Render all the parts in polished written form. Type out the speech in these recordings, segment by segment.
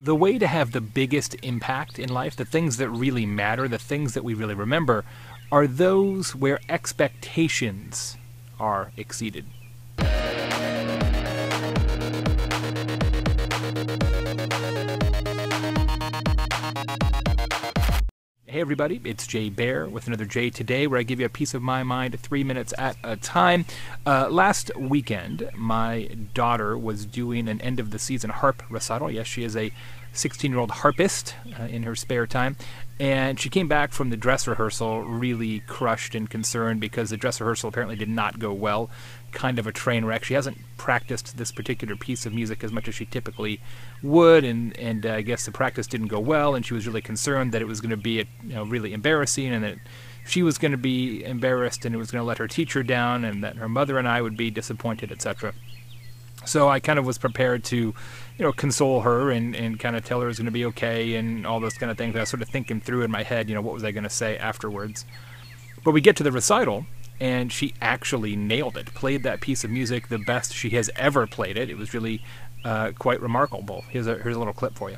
The way to have the biggest impact in life, the things that really matter, the things that we really remember, are those where expectations are exceeded. Hey everybody, it's Baer with another J Today, where I give you a piece of my mind 3 minutes at a time. Last weekend, my daughter was doing an end-of-the-season harp recital. Yes, she is a 16-year-old harpist in her spare time. And she came back from the dress rehearsal really crushed and concerned because the dress rehearsal apparently did not go well. Kind of a train wreck. She hasn't practiced this particular piece of music as much as she typically would, and I guess the practice didn't go well, and she was really concerned that it was going to be really embarrassing, and that she was going to be embarrassed, and it was going to let her teacher down, and that her mother and I would be disappointed, etc. So I kind of was prepared to, console her and kind of tell her it was going to be okay and all those kind of things. I was sort of thinking through in my head, what was I going to say afterwards. But we get to the recital, and she actually nailed it. Played that piece of music the best she has ever played it. It was really quite remarkable. Here's a little clip for you.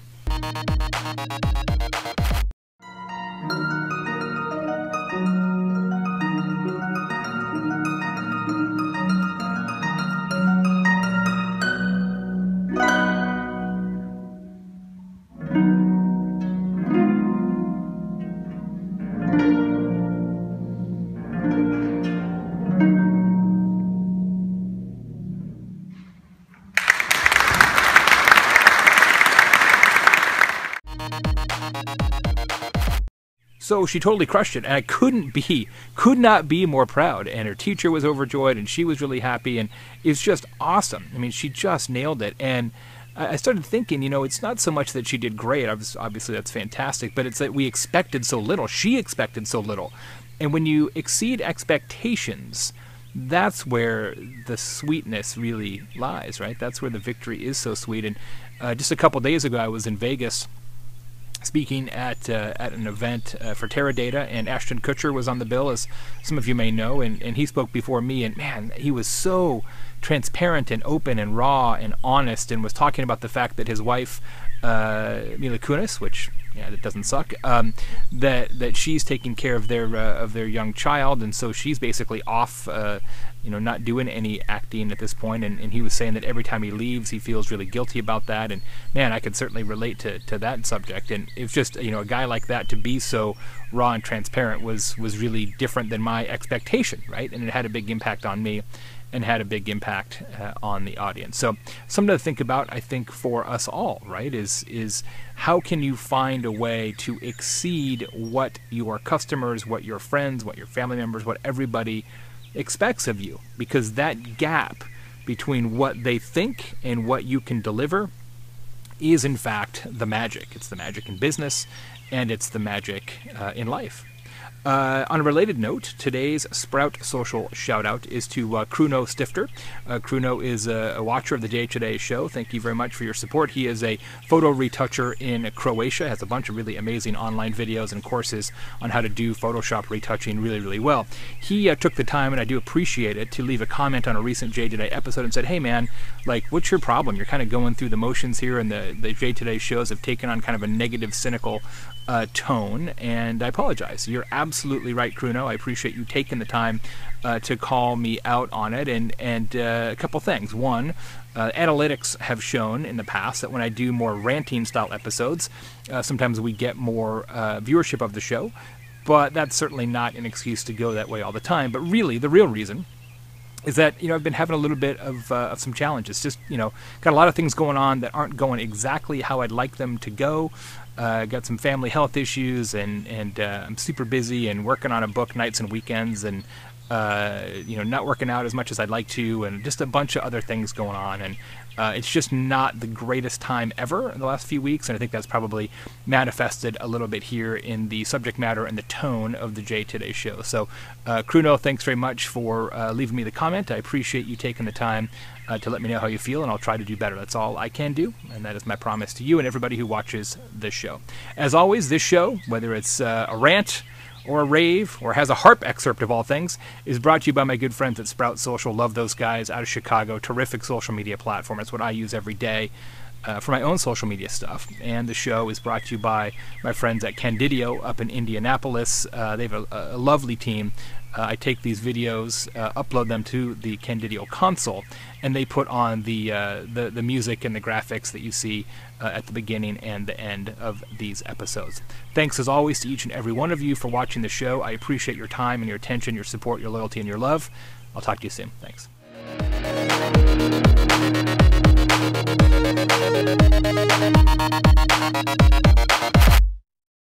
So she totally crushed it, and I could not be more proud. And her teacher was overjoyed, and she was really happy, and it's just awesome. I mean, she just nailed it. And I started thinking, it's not so much that she did great. Obviously, that's fantastic, but it's that we expected so little. She expected so little. And when you exceed expectations, that's where the sweetness really lies, right? That's where the victory is so sweet. And just a couple days ago, I was in Vegas speaking at an event for Teradata, and Ashton Kutcher was on the bill, as some of you may know, and he spoke before me, and man, he was so transparent and open and raw and honest, and was talking about the fact that his wife, Mila Kunis, which, that doesn't suck, that she's taking care of their young child, and so she's basically off, not doing any acting at this point, and he was saying that every time he leaves, he feels really guilty about that, and man, I could certainly relate to that subject, and it's just, a guy like that to be so raw and transparent was really different than my expectation, right? And it had a big impact on me, and had a big impact on the audience. So something to think about, I think, for us all, right, is how can you find a way to exceed what your customers, what your friends, what your family members, what everybody expects of you, because that gap between what they think and what you can deliver is in fact the magic. It's the magic in business, and it's the magic in life. On a related note, today's Sprout Social Shoutout is to Kruno Stifter. Kruno is a watcher of the J Today show. Thank you very much for your support. He is a photo retoucher in Croatia, has a bunch of really amazing online videos and courses on how to do Photoshop retouching really, really well. He took the time, and I do appreciate it, to leave a comment on a recent J Today episode and said, hey man, what's your problem? You're kind of going through the motions here, and the J Today shows have taken on kind of a negative, cynical tone, and I apologize. You're absolutely right, Kruno. I appreciate you taking the time to call me out on it, and a couple things. One, analytics have shown in the past that when I do more ranting style episodes, sometimes we get more viewership of the show, but that's certainly not an excuse to go that way all the time. But really, the real reason is that I've been having a little bit of some challenges. Just got a lot of things going on that aren't going exactly how I'd like them to go. Got some family health issues, and I'm super busy and working on a book nights and weekends, and not working out as much as I'd like to, and just a bunch of other things going on, and it's just not the greatest time ever in the last few weeks, and I think that's probably manifested a little bit here in the subject matter and the tone of the J Today show. So, Kruno, thanks very much for leaving me the comment. I appreciate you taking the time to let me know how you feel, and I'll try to do better. That's all I can do, and that is my promise to you and everybody who watches this show. As always, this show, whether it's a rant or a rave, or has a harp excerpt of all things, is brought to you by my good friends at Sprout Social. Love those guys out of Chicago. Terrific social media platform. It's what I use every day. for my own social media stuff. And the show is brought to you by my friends at Candidio up in Indianapolis. They have a lovely team. I take these videos, upload them to the Candidio console, and they put on the music and the graphics that you see at the beginning and the end of these episodes. Thanks as always to each and every one of you for watching the show. I appreciate your time and your attention, your support, your loyalty, and your love. I'll talk to you soon. Thanks.